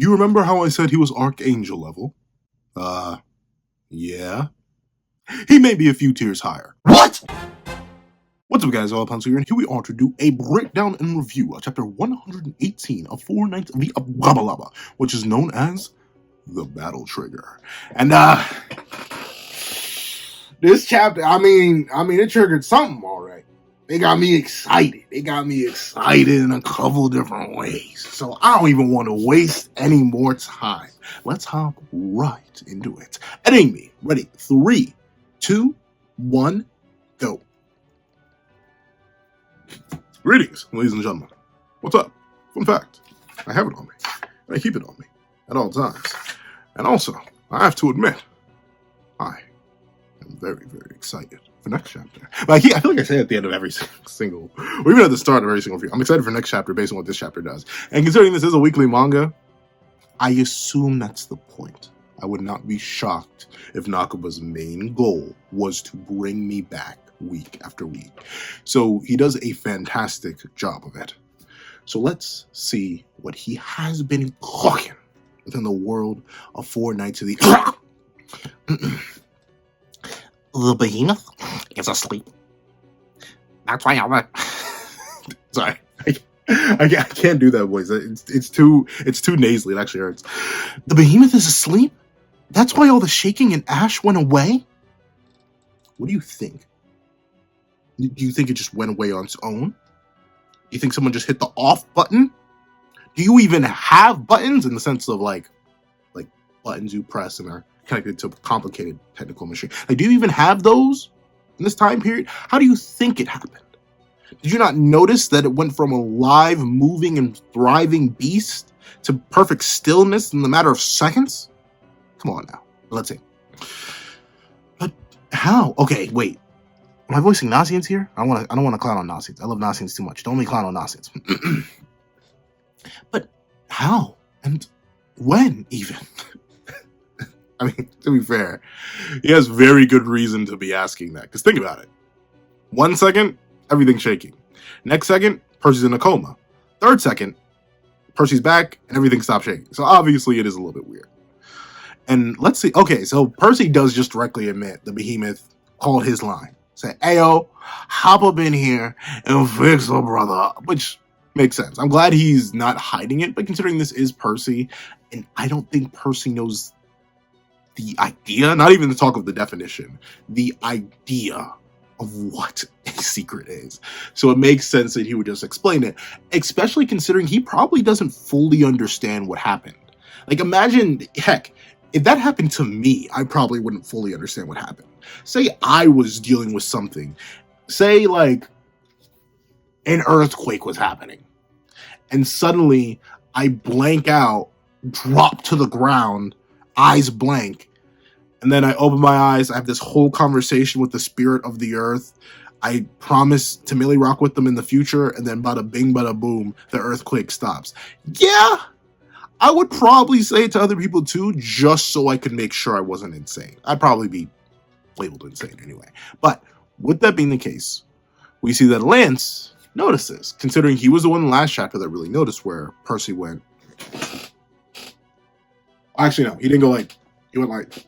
you remember how I said he was Archangel level? Yeah. He may be a few tiers higher. What? What's up, guys? All Punch here, and here we are to do a breakdown and review of chapter 118 of Four Knights of the Abrabalaba, which is known as the Battle Trigger. And this chapter, I mean, it triggered something, all right. They got me excited. In a couple different ways. So I don't even want to waste any more time. Let's hop right into it. Editing me. Ready? 3, 2, 1, go. Greetings, ladies and gentlemen. What's up? Fun fact, I have it on me, and I keep it on me at all times. And also, I have to admit, I am very, very excited for next chapter. Like, I feel like I say it at the end of every single, or even at the start of every single review. I'm excited for next chapter based on what this chapter does. And considering this is a weekly manga, I assume that's the point. I would not be shocked if Nakuba's main goal was to bring me back week after week. So he does a fantastic job of it. So let's see what he has been cooking within the world of Four Knights of the The behemoth is asleep. That's why I'm sorry. I can't do that voice. It's too nasally. It actually hurts. The behemoth is asleep? That's why all the shaking and ash went away? What do you think? Do you think it just went away on its own? Do you think someone just hit the off button? Do you even have buttons in the sense of like buttons you press and are connected to a complicated technical machine? Like, do you even have those in this time period? How do you think it happened? Did you not notice that it went from a live, moving, and thriving beast to perfect stillness in the matter of seconds? Come on now. Let's see. But how? Okay, wait. Am I voicing Nasians here? I don't want to clown on Nasians. I love Nasians too much. Don't let me clown on Nasians. But how? And when, even? I mean, to be fair, he has very good reason to be asking that. Because think about it. 1 second, everything's shaking. Next second, Percy's in a coma. Third second, Percy's back and everything stops shaking. So obviously it is a little bit weird. And let's see. Okay, so Percy does just directly admit the behemoth called his line. Say, ayo, hop up in here and fix the brother. Which makes sense. I'm glad he's not hiding it, but considering this is Percy, and I don't think Percy knows the idea, not even to talk of the definition, the idea of what a secret is. So it makes sense that he would just explain it, especially considering he probably doesn't fully understand what happened. Like, imagine, heck, if that happened to me, I probably wouldn't fully understand what happened. Say I was dealing with something. Say, like, an earthquake was happening. And suddenly, I blank out, drop to the ground, eyes blank. And then I open my eyes, I have this whole conversation with the spirit of the earth. I promise to Millie rock with them in the future, and then bada bing, bada boom, the earthquake stops. Yeah! I would probably say it to other people too, just so I could make sure I wasn't insane. I'd probably be labeled insane anyway. But with that being the case, we see that Lance notices, considering he was the one in the last chapter that really noticed where Percy went. Actually, no, he didn't go like, he went like.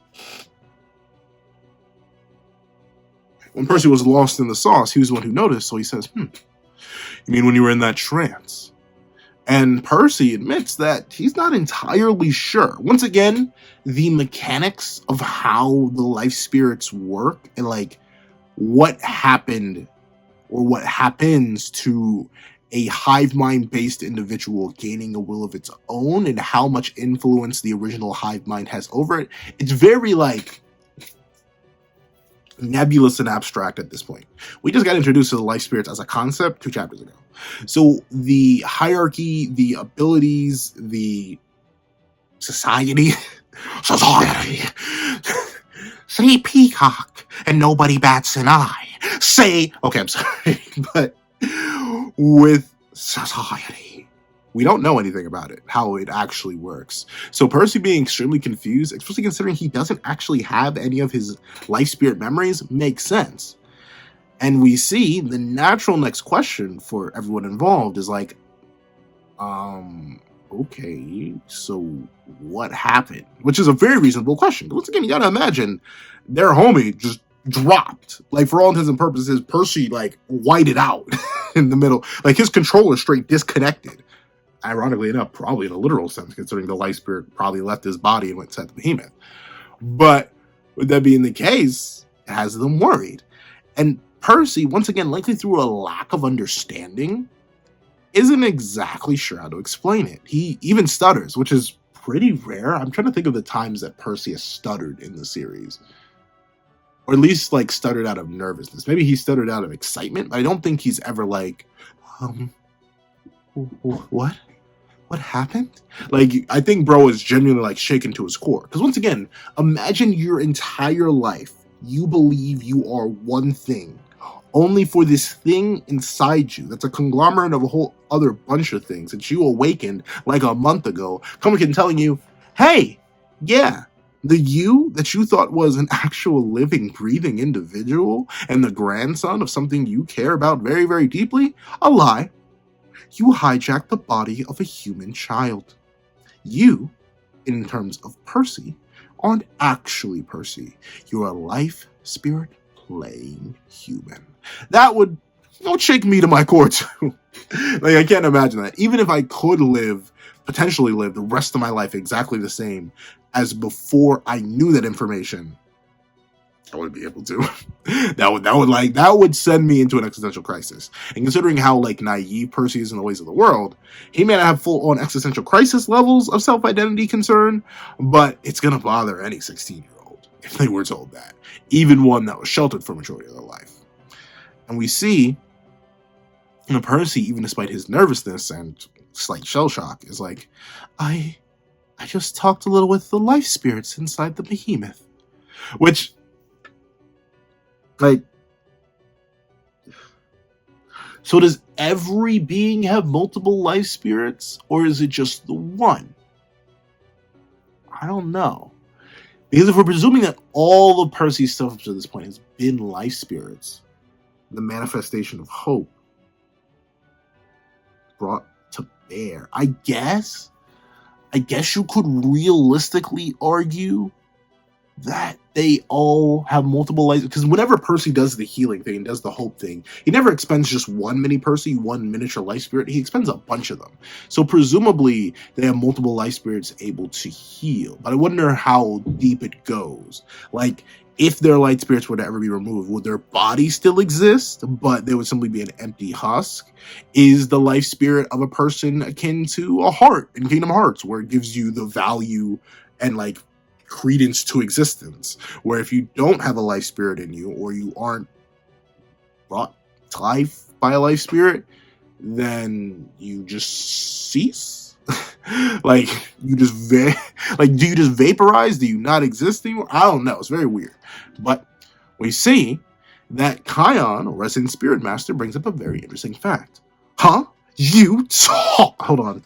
When Percy was lost in the sauce, he was the one who noticed, so he says, you mean when you were in that trance? And Percy admits that he's not entirely sure. Once again, the mechanics of how the life spirits work and like what happened or what happens to a hive mind based individual gaining a will of its own and how much influence the original hive mind has over it. It's very like nebulous and abstract at this point. We just got introduced to the life spirits as a concept 2 chapters ago. So the hierarchy, the abilities, the society, say peacock and nobody bats an eye. Say, okay, I'm sorry, but with society, we don't know anything about it, how it actually works. So Percy being extremely confused, especially considering he doesn't actually have any of his life spirit memories, makes sense. And we see the natural next question for everyone involved is like, okay, so what happened? Which is a very reasonable question. Once again, you gotta imagine their homie just dropped. Like, for all intents and purposes, Percy, like, whited out in the middle. Like, his controller straight disconnected. Ironically enough, probably in a literal sense, considering the life spirit probably left his body and went to the behemoth. But with that being the case, it has them worried. And Percy, once again, likely through a lack of understanding, isn't exactly sure how to explain it. He even stutters, which is pretty rare. I'm trying to think of the times that Percy has stuttered in the series. Or at least, like, stuttered out of nervousness. Maybe he stuttered out of excitement, but I don't think he's ever like, what? What happened? Like, I think bro is genuinely, like, shaken to his core. Because once again, imagine your entire life, you believe you are one thing, only for this thing inside you that's a conglomerate of a whole other bunch of things that you awakened like a month ago, coming and telling you, hey, yeah, the you that you thought was an actual living, breathing individual and the grandson of something you care about very, very deeply, a lie. You hijacked the body of a human child. You, in terms of Percy, aren't actually Percy. You're a life spirit playing human. That would shake me to my core too. Like, I can't imagine that. Even if I could potentially live the rest of my life exactly the same as before I knew that information, I wouldn't be able to. that would send me into an existential crisis. And considering how, like, naive Percy is in the ways of the world, he may not have full-on existential crisis levels of self-identity concern, but it's gonna bother any 16-year-old if they were told that, even one that was sheltered for a majority of their life. And we see, Percy, even despite his nervousness and slight shell shock, is like, I just talked a little with the life spirits inside the behemoth. Which, like, so does every being have multiple life spirits, or is it just the one? I don't know. Because if we're presuming that all of Percy's stuff up to this point has been life spirits, the manifestation of hope brought to bear, I guess you could realistically argue that they all have multiple lives. Because whenever Percy does the healing thing, does the hope thing, he never expends just one mini Percy, one miniature life spirit. He expends a bunch of them. So presumably they have multiple life spirits able to heal. But I wonder how deep it goes. Like, if their light spirits were to ever be removed, would their body still exist, but there would simply be an empty husk? Is the life spirit of a person akin to a heart in Kingdom Hearts, where it gives you the value and, like, credence to existence, where if you don't have a life spirit in you, or you aren't brought to life by a life spirit, then you just cease? Like, you just do you just vaporize? Do you not exist anymore? I don't know. It's very weird. But we see that Kion, or Resident Spirit Master, brings up a very interesting fact. Huh? You talk? Hold on.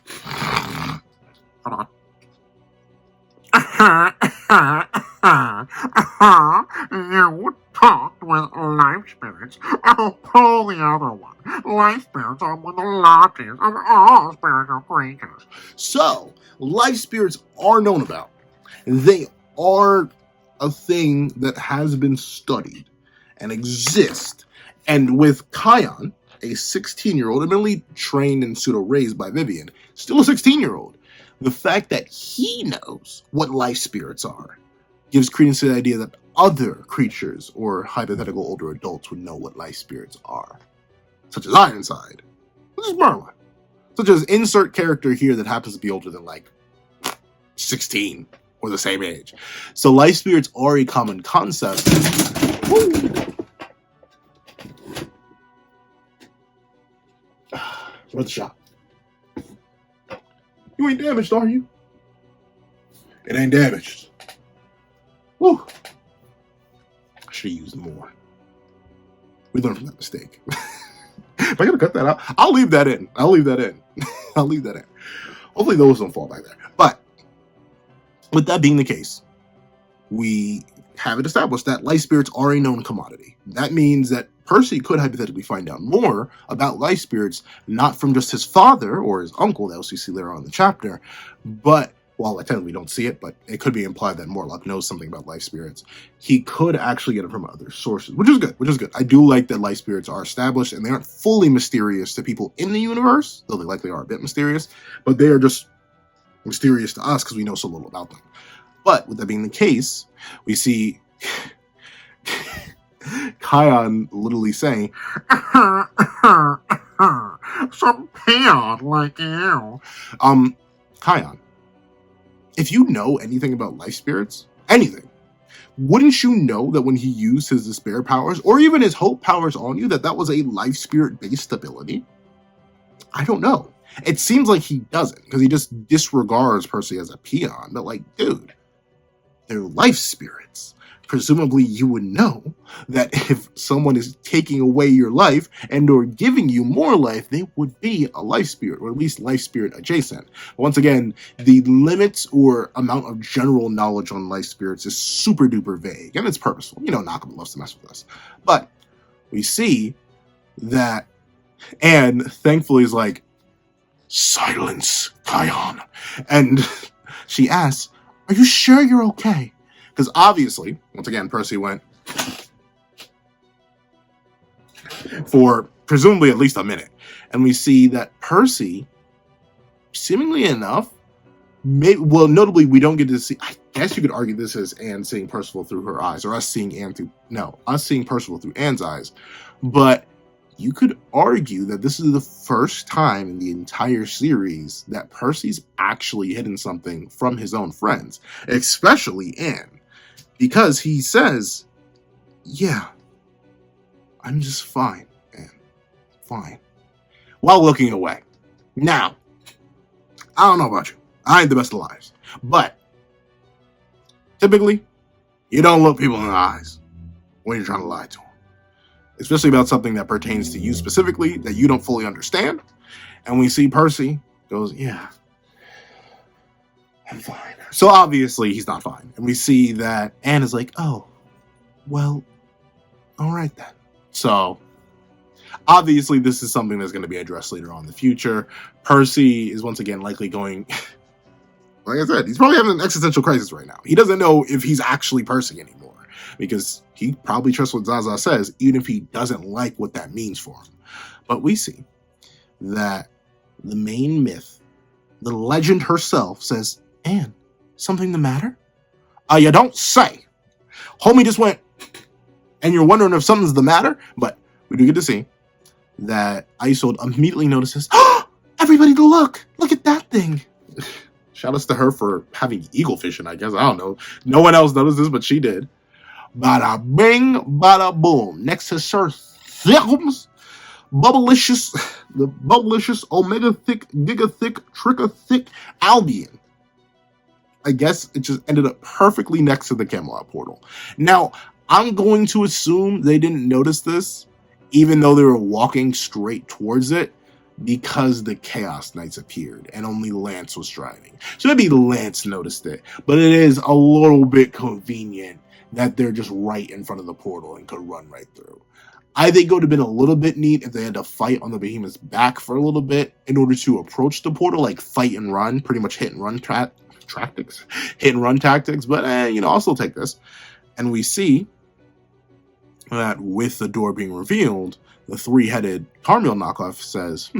You talked with life spirits. I'll pull the other one. Life spirits are one of the largest of all spiritual creatures. So, life spirits are known about. They are a thing that has been studied and exist. And with Kion, a 16-year-old, admittedly trained and pseudo-raised by Vivian, still a 16-year-old, the fact that he knows what life spirits are gives credence to the idea that other creatures or hypothetical older adults would know what life spirits are. Such as Ironside, such as Merlin, such as insert character here that happens to be older than, like, 16 or the same age. So life spirits are a common concept. Worth a shot. You ain't damaged, are you? It ain't damaged. Woo. I should have used more. We learned from that mistake. If I gotta cut that out, I'll leave that in. Hopefully those don't fall back there. But with that being the case, we have it established that life spirits are a known commodity. That means that Percy could hypothetically find out more about life spirits, not from just his father or his uncle that we see later on in the chapter, but, well, technically we don't see it, but it could be implied that Morlock knows something about life spirits. He could actually get it from other sources, which is good. I do like that life spirits are established, and they aren't fully mysterious to people in the universe, though they likely are a bit mysterious, but they are just mysterious to us because we know so little about them. But with that being the case, we see Kion literally saying, Some peon like you. Kion, if you know anything about life spirits, anything, wouldn't you know that when he used his despair powers, or even his hope powers on you, that was a life spirit-based ability? I don't know. It seems like he doesn't, because he just disregards Percy as a peon, but like, dude, they're life spirits. Presumably you would know that if someone is taking away your life and or giving you more life, they would be a life spirit, or at least life spirit adjacent. Once again, the limits or amount of general knowledge on life spirits is super duper vague, and it's purposeful. You know, Nakama loves to mess with us. But we see that Anne thankfully is like, silence, Kion. And she asks, are you sure you're okay? Because obviously, once again, Percy went for presumably at least a minute. And we see that Percy, seemingly enough, notably, we don't get to see, I guess you could argue this as Anne seeing Percival through her eyes, or us seeing Percival through Anne's eyes. But you could argue that this is the first time in the entire series that Percy's actually hidden something from his own friends, especially Anne, because he says, yeah, I'm just fine, Anne, fine, while looking away. Now, I don't know about you. I ain't the best of lives, but typically, you don't look people in the eyes when you're trying to lie to them. Especially about something that pertains to you specifically that you don't fully understand. And we see Percy goes, yeah, I'm fine. So obviously he's not fine. And we see that Anne is like, oh, well, all right then. So obviously this is something that's going to be addressed later on in the future. Percy is once again likely going, like I said, he's probably having an existential crisis right now. He doesn't know if he's actually Percy anymore, because he probably trusts what Zaza says, even if he doesn't like what that means for him. But we see that the main myth, the legend herself, says, Anne, something the matter? You don't say. Homie just went, and you're wondering if something's the matter? But we do get to see that Isolde immediately notices, oh, everybody look at that thing. Shout outs to her for having eagle vision, I guess. I don't know. No one else noticed this, but she did. Bada bing, bada boom. Next to Sir Thickums, the Bubblicious, Omega Thick, Giga Thick, Tricka Thick, Albion. I guess it just ended up perfectly next to the Camelot portal. Now, I'm going to assume they didn't notice this, even though they were walking straight towards it, because the Chaos Knights appeared and only Lance was driving. So maybe Lance noticed it, but it is a little bit convenient that they're just right in front of the portal and could run right through. I think it would have been a little bit neat if they had to fight on the Behemoth's back for a little bit in order to approach the portal, like fight and run, pretty much hit and run tactics. But I'll still take this. And we see that with the door being revealed, the three-headed Carmel knockoff says,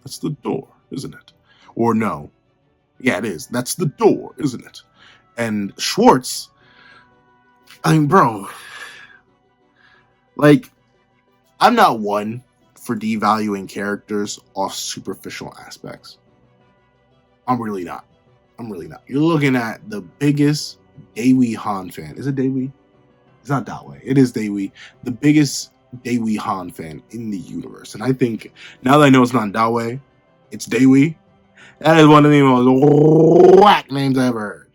that's the door, isn't it? Or no. Yeah, it is. That's the door, isn't it? And Schwartz, I mean, bro, like, I'm not one for devaluing characters off superficial aspects. I'm really not. You're looking at the biggest Daewee Han fan. Is it Daewee? It's not Daewee. It is Daewee. The biggest Daewee Han fan in the universe. And I think, now that I know it's not Daewee, it's Daewee. That is one of the most whack names I've ever heard.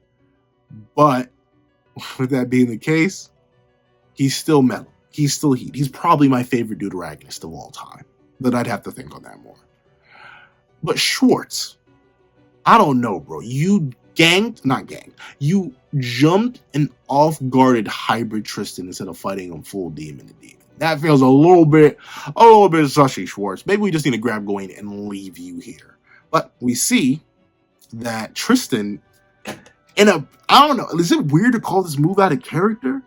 But, with that being the case, he's still metal. He's still heat. He's probably my favorite deuteragonist of all time. But I'd have to think on that more. But Schwartz, I don't know, bro. You You jumped and off-guarded hybrid Tristan instead of fighting him full demon to demon. That feels a little bit sushy, Schwartz. Maybe we just need to grab Gawain and leave you here. But we see that Tristan, I don't know, is it weird to call this move out of character?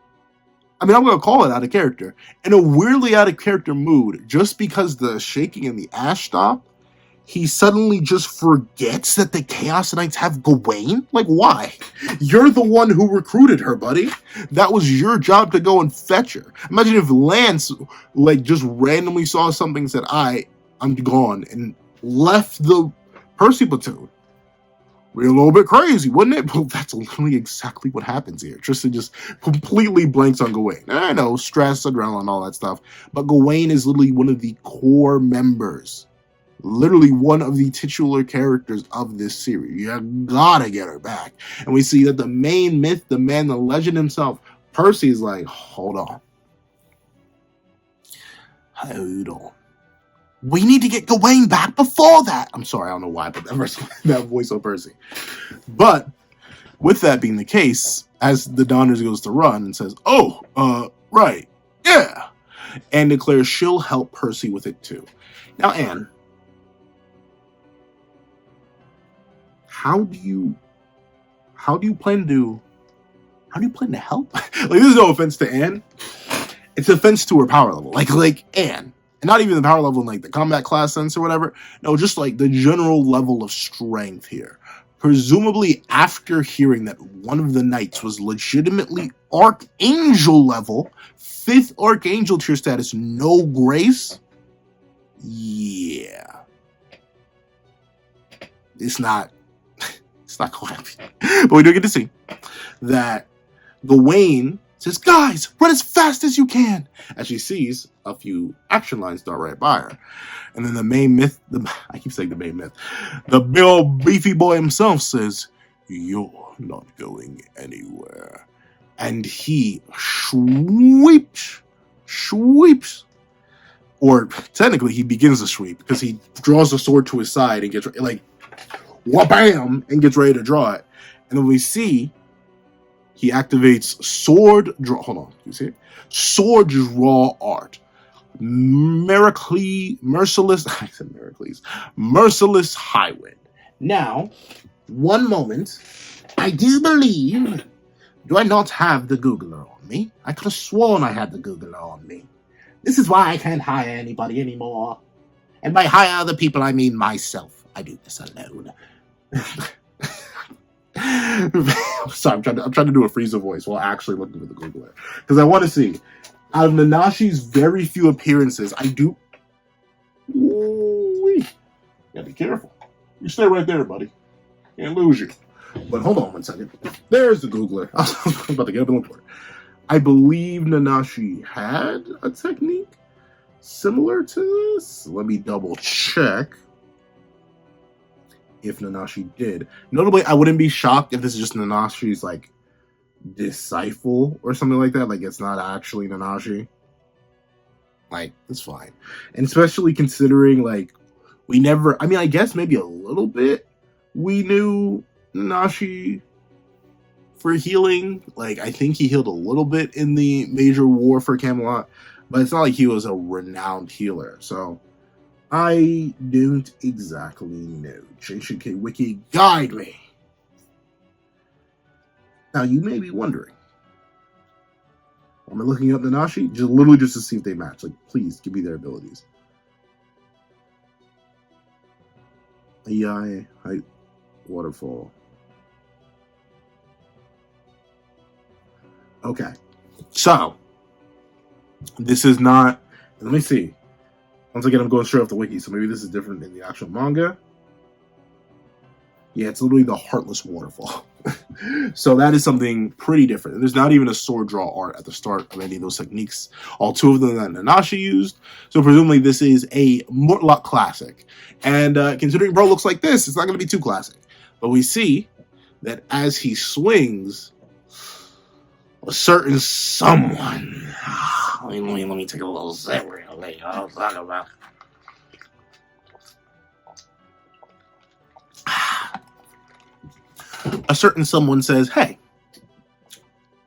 I mean, I'm going to call it out of character. In a weirdly out of character mood, just because the shaking and the ash stop, he suddenly just forgets that the Chaos Knights have Gawain? Like, why? You're the one who recruited her, buddy. That was your job to go and fetch her. Imagine if Lance, just randomly saw something and said, I'm gone, and left the Percy platoon. We're a little bit crazy, wouldn't it? But that's literally exactly what happens here. Tristan just completely blanks on Gawain. I know, stress, adrenaline, all that stuff. But Gawain is literally one of the core members. Literally one of the titular characters of this series. You gotta get her back. And we see that the main myth, the man, the legend himself, Percy is like, hold on. We need to get Gawain back before that. I'm sorry, I don't know why, but that voice of Percy. But with that being the case, as the Donners goes to run and says, right, yeah, and declares she'll help Percy with it too. Now, Anne, how do you plan to help? This is no offense to Anne. It's offense to her power level. Like Anne. And not even the power level in the combat class sense or whatever. No, just the general level of strength here. Presumably after hearing that one of the knights was legitimately Archangel level, 5th Archangel tier status, no grace. Yeah. It's not quite happy. But we do get to see that Gawain says, guys, run as fast as you can, as she sees a few action lines dart right by her. And then the main myth, I keep saying the main myth, the big old beefy boy himself says, you're not going anywhere. And he sweeps, or technically he begins to sweep, because he draws the sword to his side and gets, wha-bam, and gets ready to draw it. And then we see he activates sword draw. Hold on, you see it? Sword draw art. Merciless Highwind. Now, one moment. I do believe. Do I not have the Googler on me? I could have sworn I had the Googler on me. This is why I can't hire anybody anymore. And by hire other people, I mean myself. I do this alone. Sorry, I'm trying to do a Frieza voice while actually looking for the Googler, because I want to see, out of Nanashi's very few appearances, I do. Ooh-wee. Yeah, be careful. You stay right there, buddy. Can't lose you. But hold on 1 second. There's the Googler. I was about to get up and look for it. I believe Nanashi had a technique similar to this. Let me double check. If Nanashi did. Notably, I wouldn't be shocked if this is just Nanashi's disciple or something like that. It's not actually Nanashi. It's fine. And especially considering we never, I guess maybe a little bit we knew Nanashi for healing. I think he healed a little bit in the major war for Camelot, but it's not like he was a renowned healer. So I don't exactly know. JCK Wiki, guide me. Now, you may be wondering, am I looking up Nanashi? Literally just to see if they match. Please, give me their abilities. AI, height, waterfall. Okay. So, this is not, let me see. Once again, I'm going straight off the wiki, so maybe this is different in the actual manga. Yeah, it's literally the Heartless Waterfall. So that is something pretty different. And there's not even a sword draw art at the start of any of those techniques. All 2 of them that Nanashi used. So presumably this is a Mortlock classic. And considering bro looks like this, it's not going to be too classic. But we see that as he swings, a certain someone... Let me take a little sip real quick. I'll talk about. a certain someone says, "Hey,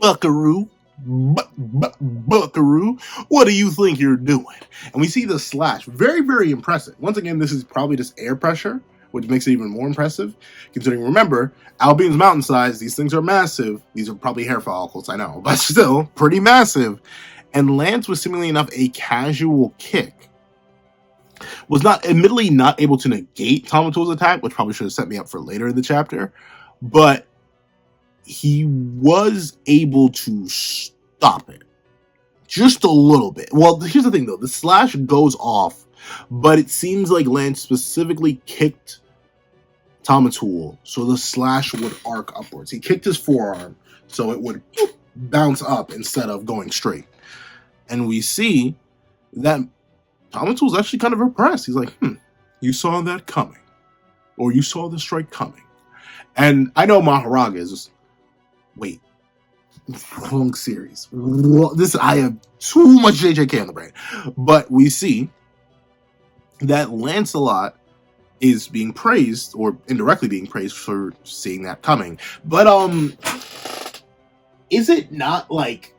Buckaroo, Buckaroo, what do you think you're doing?" And we see the slash. Very, very impressive. Once again, this is probably just air pressure, which makes it even more impressive. Considering, remember, Albion's mountain size, these things are massive. These are probably hair follicles, I know, but still pretty massive. And lands with, seemingly enough, a casual kick. Was admittedly not able to negate Tamato's attack, which probably should have set me up for later in the chapter, but he was able to stop it just a little bit. Well, here's the thing though, the slash goes off, but it seems like Lance specifically kicked Tamatool so the slash would arc upwards. He kicked his forearm so it would bounce up instead of going straight. And we see that Tamatool's actually kind of impressed. He's like, you saw that coming. Or you saw the strike coming. And I know Mahoraga is wait, wrong series. I have too much JJK on the brain. But we see that Lancelot is being praised, or indirectly being praised, for seeing that coming. But is it not like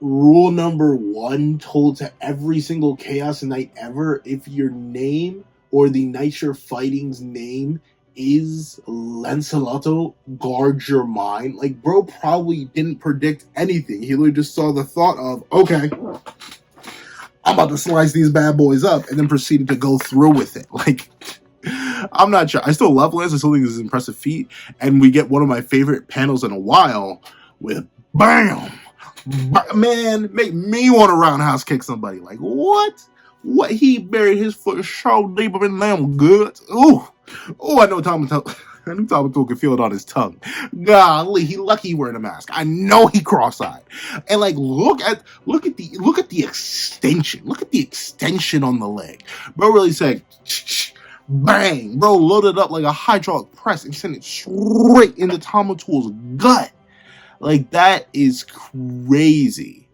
rule number 1 told to every single Chaos Knight ever? If your name or the knight you're fighting's name is Lancelotto, guard your mind. Like, bro probably didn't predict anything. He literally just saw the thought of, okay, I'm about to slice these bad boys up, and then proceeded to go through with it. Like, I'm not sure. I still love Lance. I still think this is an impressive feat. And we get one of my favorite panels in a while with BAM! Man, make me want to roundhouse kick somebody. Like, what? What? He buried his foot so deep up in them goods. Ooh. Oh, I know Tamatool can feel it on his tongue. Golly, he lucky he wearing a mask. I know he cross-eyed. And like, look at the extension. Look at the extension on the leg. Bro really said, bang. Bro loaded up like a hydraulic press and sent it straight into Tamatool's gut. Like, that is crazy.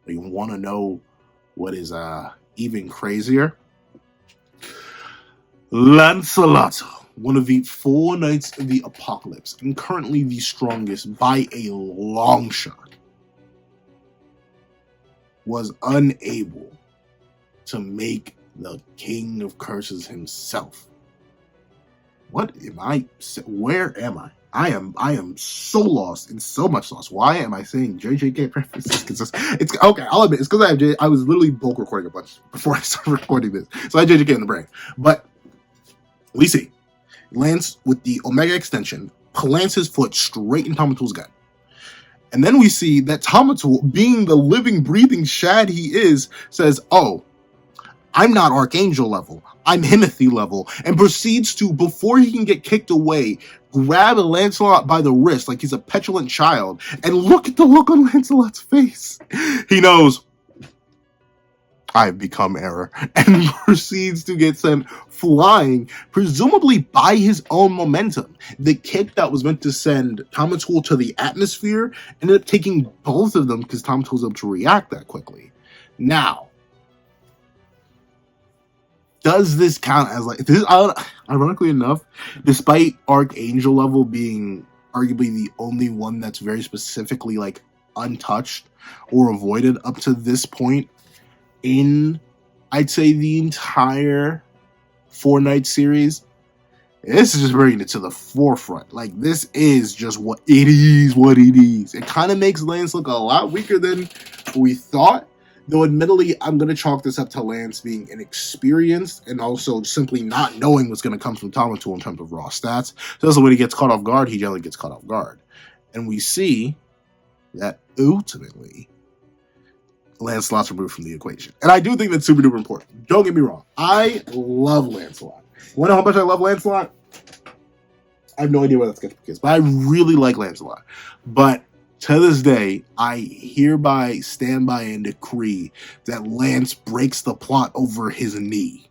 You want to know what is even crazier? Lancelot, one of the 4 Knights of the Apocalypse, and currently the strongest by a long shot, was unable to make the King of Curses himself. What am I? Where am I? I am so lost and so much lost. Why am I saying JJK preferences? It's okay. I'll admit it's because I was literally bulk recording a bunch before I started recording this, so I had JJK in the brain. But we see Lance with the Omega extension plants his foot straight in Tamatool's gut, and then we see that Tamatool, being the living, breathing shad he is, says, "Oh, I'm not Archangel level. I'm Himothy level," and proceeds to, before he can get kicked away, grab Lancelot by the wrist like he's a petulant child. And look at the look on Lancelot's face. He knows, I've become error, and proceeds to get sent flying, presumably by his own momentum. The kick that was meant to send Tamatool to the atmosphere ended up taking both of them because Tamatool was able to react that quickly. Now, does this count as like this? Ironically enough, despite Archangel level being arguably the only one that's very specifically like untouched or avoided up to this point in, I'd say, the entire 4 Knight series, this is just bringing it to the forefront. Like, this is just what it is. It kind of makes Lance look a lot weaker than we thought. Though, admittedly, I'm going to chalk this up to Lance being inexperienced and also simply not knowing what's going to come from Tamatool in terms of raw stats. So when he gets caught off guard, he generally gets caught off guard. And we see that ultimately Lancelot's removed from the equation. And I do think that's super duper important. Don't get me wrong. I love Lancelot. You want to know how much I love Lancelot? I have no idea where that's going to be, but I really like Lancelot. But to this day, I hereby stand by and decree that Lance breaks the plot over his knee.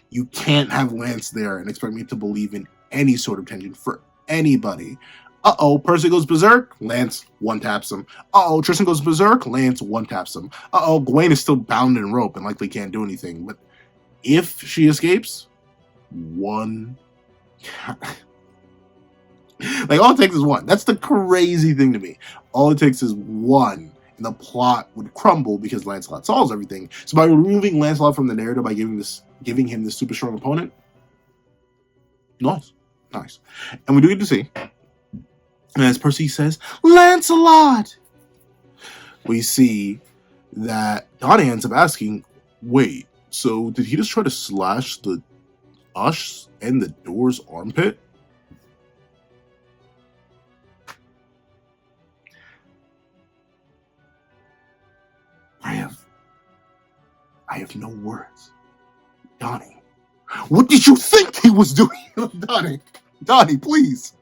You can't have Lance there and expect me to believe in any sort of tension for anybody. Uh-oh, Percy goes berserk, Lance one-taps him. Uh-oh, Tristan goes berserk, Lance one-taps him. Uh-oh, Gwen is still bound in rope and likely can't do anything. But if she escapes, one... Like, all it takes is one. That's the crazy thing to me. All it takes is one, and the plot would crumble because Lancelot solves everything. So by removing Lancelot from the narrative, by giving him this super strong opponent, nice. And we do get to see, and as Percy says, Lancelot! We see that Donnie ends up asking, wait, so did he just try to slash the us and the door's armpit? I have no words. Donnie, what did you think he was doing? Donnie, please.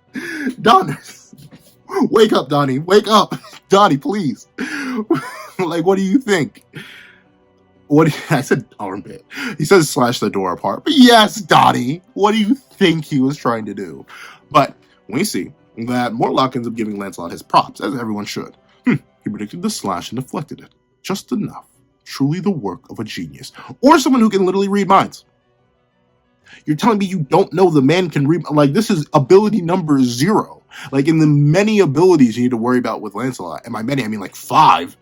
Donnie, wake up, Donnie. Wake up. Donnie, please. Like, what do you think? I said armpit. He says slash the door apart. But yes, Donnie, what do you think he was trying to do? But we see that Mortlock ends up giving Lancelot his props, as everyone should. He predicted the slash and deflected it. Just enough. Truly the work of a genius. Or someone who can literally read minds. You're telling me you don't know the man can read? Like, this is ability number 0. Like, in the many abilities you need to worry about with Lancelot, and by many, I mean like 5,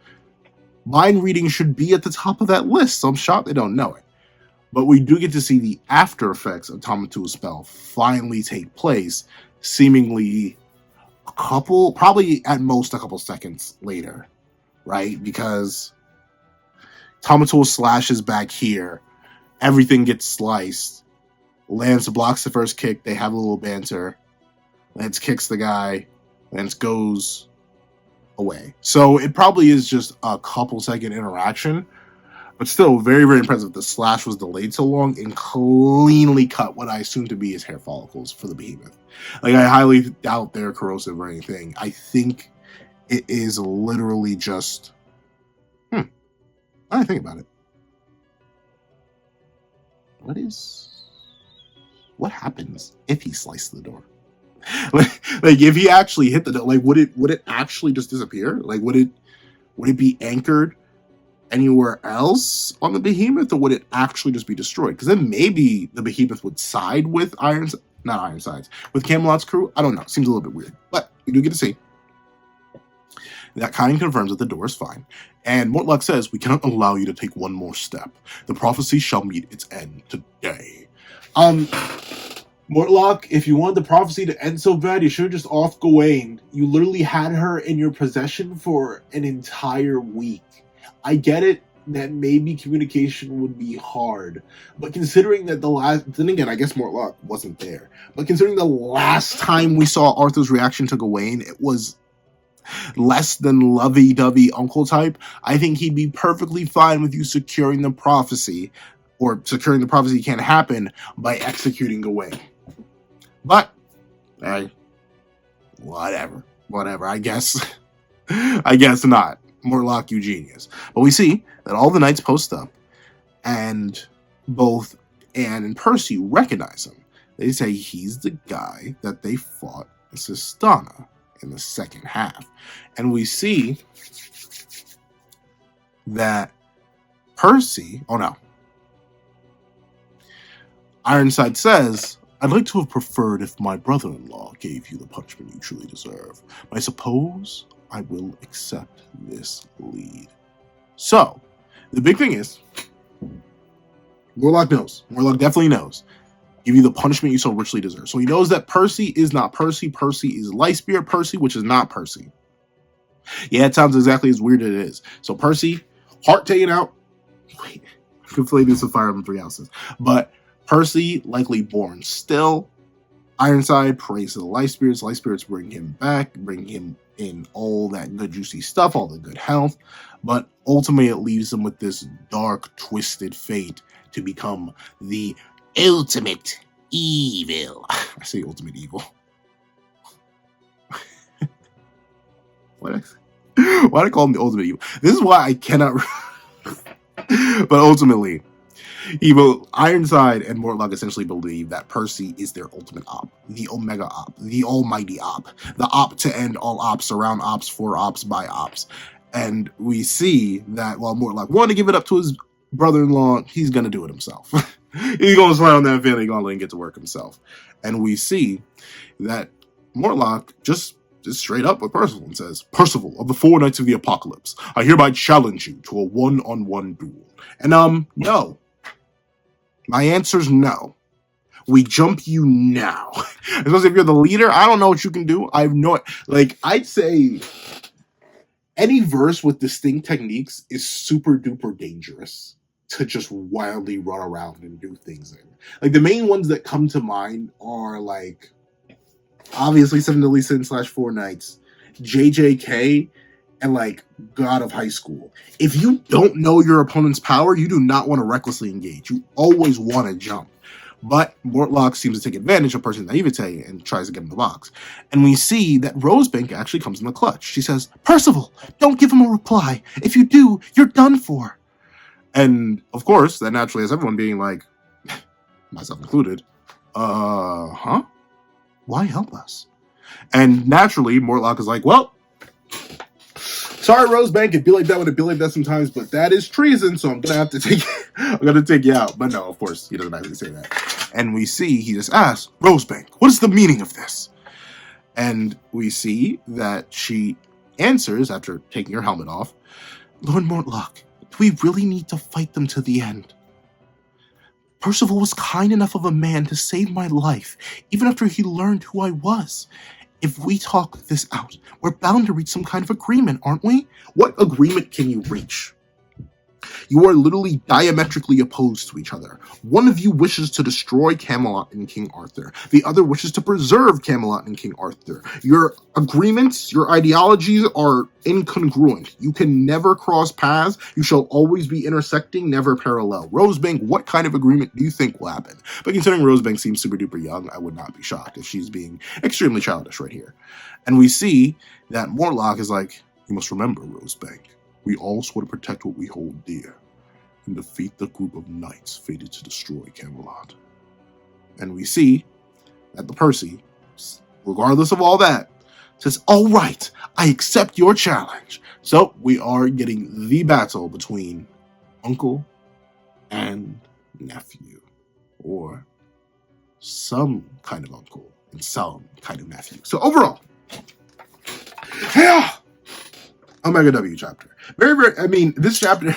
mind reading should be at the top of that list. So I'm shocked they don't know it. But we do get to see the after effects of Tamatua's spell finally take place, seemingly probably at most a couple seconds later, right? Because Tamatua slashes back here, everything gets sliced. Lance blocks the first kick, they have a little banter. Lance kicks the guy, Lance goes away. So it probably is just a couple second interaction, but still very, very impressive. The slash was delayed so long and cleanly cut what I assume to be his hair follicles for the behemoth. Like, I highly doubt they're corrosive or anything. I think it is literally just, I think about it. What happens if he sliced the door? Like, if he actually hit the door, like, would it actually just disappear? Like, would it be anchored anywhere else on the behemoth, or would it actually just be destroyed? Because then maybe the behemoth would side with with Camelot's crew. I don't know. Seems a little bit weird, but we do get to see. That kind of confirms that the door is fine. And Mortlock says, we cannot allow you to take one more step. The prophecy shall meet its end today. Mortlock, if you wanted the prophecy to end so bad, you should have just off Gawain. You literally had her in your possession for an entire week. I get it that maybe communication would be hard, but considering that then again, I guess Mortlock wasn't there. But considering the last time we saw Arthur's reaction to Gawain, it was less than lovey-dovey uncle type, I think he'd be perfectly fine with you securing the prophecy, or securing the prophecy can't happen by executing Gawain. But, whatever, I guess not. Mortlock, you genius. But we see that all the knights post up, and both Anne and Percy recognize him. They say he's the guy that they fought in Sistana in the second half. And we see that Percy, Ironside says, I'd like to have preferred if my brother-in-law gave you the punishment you truly deserve. But I suppose I will accept this lead. So, the big thing is, Mortlock knows. Mortlock definitely knows. Give you the punishment you so richly deserve. So he knows that Percy is not Percy. Percy is Lightspirit Percy, which is not Percy. Yeah, it sounds exactly as weird as it is. So Percy, heart taken out. Wait, I'm conflating this with Fire Emblem Three Houses. But Percy, likely born still. Ironside prays to the Light Spirits. Light Spirits bring him back, bring him in all that good juicy stuff, all the good health. But ultimately it leaves him with this dark, twisted fate to become the ultimate evil. I say ultimate evil. Why do I call him the ultimate evil? This is why I cannot. But ultimately, evil Ironside and Mortlock essentially believe that Percy is their ultimate op, the Omega op, the almighty op, the op to end all ops, around ops, for ops, by ops. And we see that while Mortlock wanted to give it up to his brother-in-law, he's going to do it himself. He's going to slide on that family gauntlet and get to work himself. And we see that Mortlock just straight up with Percival and says, Percival, of the 4 Knights of the Apocalypse, I hereby challenge you to a one-on-one duel. And, no. My answer's no. We jump you now. Especially if you're the leader, I don't know what you can do. I have no... Like, I'd say any verse with distinct techniques is super duper dangerous to just wildly run around and do things in. Like, the main ones that come to mind are, like, obviously 7 Deadly Sins / 4 Knights, JJK, and, like, God of High School. If you don't know your opponent's power, you do not want to recklessly engage. You always want to jump. But Mortlock seems to take advantage of Percy's naivete and tries to get him in the box. And we see that Rosebank actually comes in the clutch. She says, Percival, don't give him a reply. If you do, you're done for. And, of course, that naturally has everyone being like, myself included, huh? Why help us? And naturally, Mortlock is like, well, sorry, Rosebank, it'd be like that when it'd be like that sometimes, but that is treason, so I'm gonna have to take you out. But no, of course, he doesn't actually say that. And we see, he just asks, Rosebank, what is the meaning of this? And we see that she answers, after taking her helmet off, Lord Mortlock, do we really need to fight them to the end? Percival was kind enough of a man to save my life, even after he learned who I was. If we talk this out, we're bound to reach some kind of agreement, aren't we? What agreement can you reach? You are literally diametrically opposed to each other. One of you wishes to destroy Camelot and King Arthur. The other wishes to preserve Camelot and King Arthur. Your agreements, your ideologies are incongruent. You can never cross paths. You shall always be intersecting, never parallel. Rosebank, what kind of agreement do you think will happen? But considering Rosebank seems super duper young, I would not be shocked if she's being extremely childish right here. And we see that Mortlock is like, you must remember, Rosebank, we all swore to protect what we hold dear and defeat the group of knights fated to destroy Camelot. And we see that the Percy, regardless of all that, says, all right, I accept your challenge. So we are getting the battle between uncle and nephew, or some kind of uncle and some kind of nephew. So overall, yeah, Omega W chapter. Very, very, I mean, this chapter,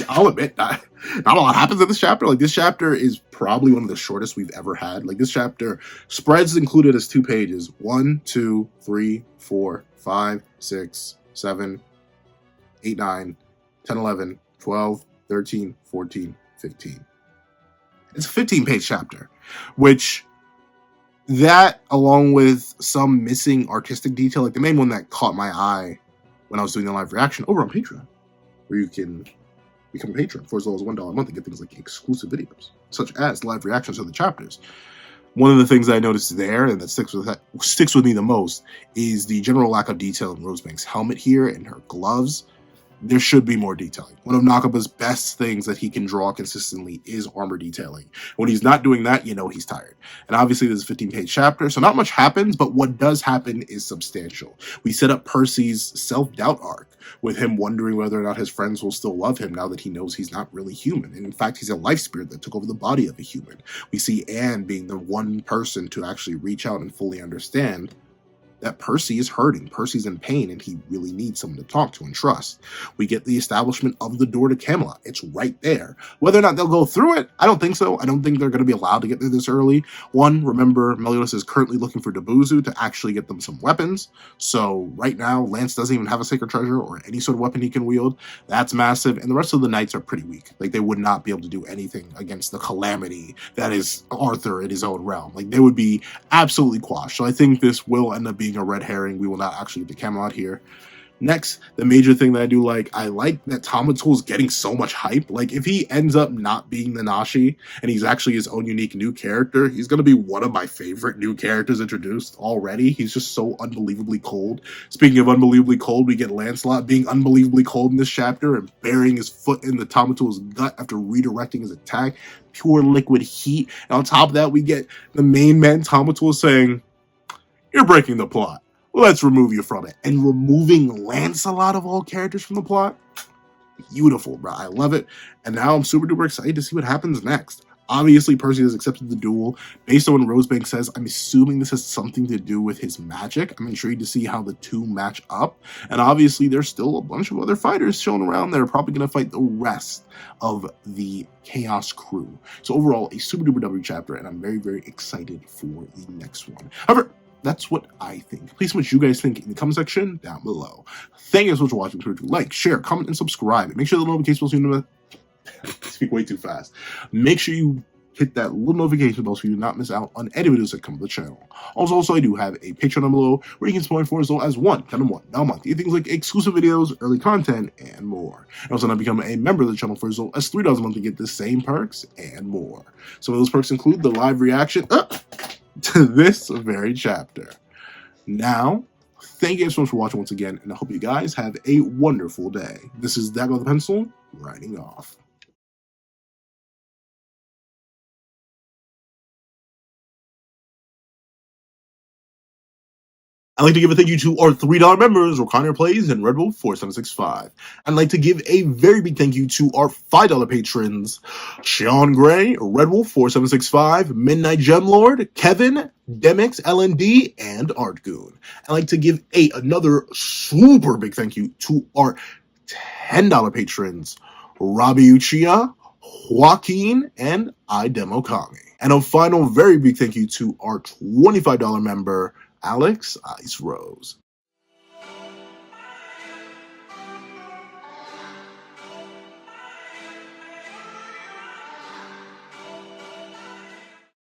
I'll admit, not a lot happens in this chapter. Like, this chapter is probably one of the shortest we've ever had. Like, this chapter, spreads included as 2 pages. 1, 2, 3, 4, 5, 6, 7, 8, 9, 10, 11, 12, 13, 14, 15. It's a 15-page chapter, which that, along with some missing artistic detail, like the main one that caught my eye when I was doing the live reaction over on Patreon, where you can become a patron for as low as $1 a month and get things like exclusive videos, such as live reactions to the chapters. One of the things that I noticed there, and that sticks with me the most, is the general lack of detail in Rosebank's helmet here and her gloves. There should be more detailing. One of Nakaba's best things that he can draw consistently is armor detailing. When he's not doing that, you know he's tired. And obviously this is a 15-page chapter, so not much happens, but what does happen is substantial. We set up Percy's self-doubt arc, with him wondering whether or not his friends will still love him now that he knows he's not really human. And in fact, he's a life spirit that took over the body of a human. We see Anne being the one person to actually reach out and fully understand that Percy is hurting, Percy's in pain, and he really needs someone to talk to and trust. We get the establishment of the door to Camelot. It's right there. Whether or not they'll go through it, I don't think so. I don't think they're going to be allowed to get there this early. One, remember, Meliodas is currently looking for Dabuzu to actually get them some weapons. So right now, Lance doesn't even have a Sacred Treasure or any sort of weapon he can wield. That's massive. And the rest of the knights are pretty weak. Like, they would not be able to do anything against the calamity that is Arthur in his own realm. Like, they would be absolutely quashed. So I think this will end up being a red herring. We will not actually get to Camelot here. Next, the major thing that I like that Tamatool is getting so much hype. Like, if he ends up not being the Nashi and he's actually his own unique new character, he's going to be one of my favorite new characters introduced already. He's just so unbelievably cold. Speaking of unbelievably cold, we get Lancelot being unbelievably cold in this chapter and burying his foot in the Tamatool's gut after redirecting his attack. Pure liquid heat. And on top of that, we get the main man Tamatool saying, "You're breaking the plot. Let's remove you from it." And removing Lancelot of all characters from the plot? Beautiful, bro. I love it. And now I'm super duper excited to see what happens next. Obviously, Percy has accepted the duel. Based on what Rosebank says, I'm assuming this has something to do with his magic. I'm intrigued to see how the two match up. And obviously, there's still a bunch of other fighters shown around that are probably going to fight the rest of the Chaos crew. So overall, a super duper W chapter, and I'm very, very excited for the next one. However, that's what I think. Please, what you guys think in the comment section down below. Thank you guys so much for watching. Please like, share, comment, and subscribe. And make sure the notification bell so you know speak way too fast. Make sure you hit that little notification bell so you do not miss out on any videos that come to the channel. Also, I do have a Patreon down below where you can support for as low as $1 a month. You things like exclusive videos, early content, and more. And also now become a member of the channel for as low as $3 a month to get the same perks and more. Some of those perks include the live reaction to this very chapter. Now, thank you guys so much for watching once again, and I hope you guys have a wonderful day. This is Dagger the Pencil, writing off. I'd like to give a thank you to our $3 members, Rockiner Plays and Red Bull 4765. I'd like to give a very big thank you to our $5 patrons, Sean Gray, Red Bull 4765, Midnight Gemlord, Kevin, Demix LND, and Artgoon. I'd like to give another super big thank you to our $10 patrons, Robbie Uchiha, Joaquin, and iDemokami. And a final very big thank you to our $25 member, Alex Ice Rose.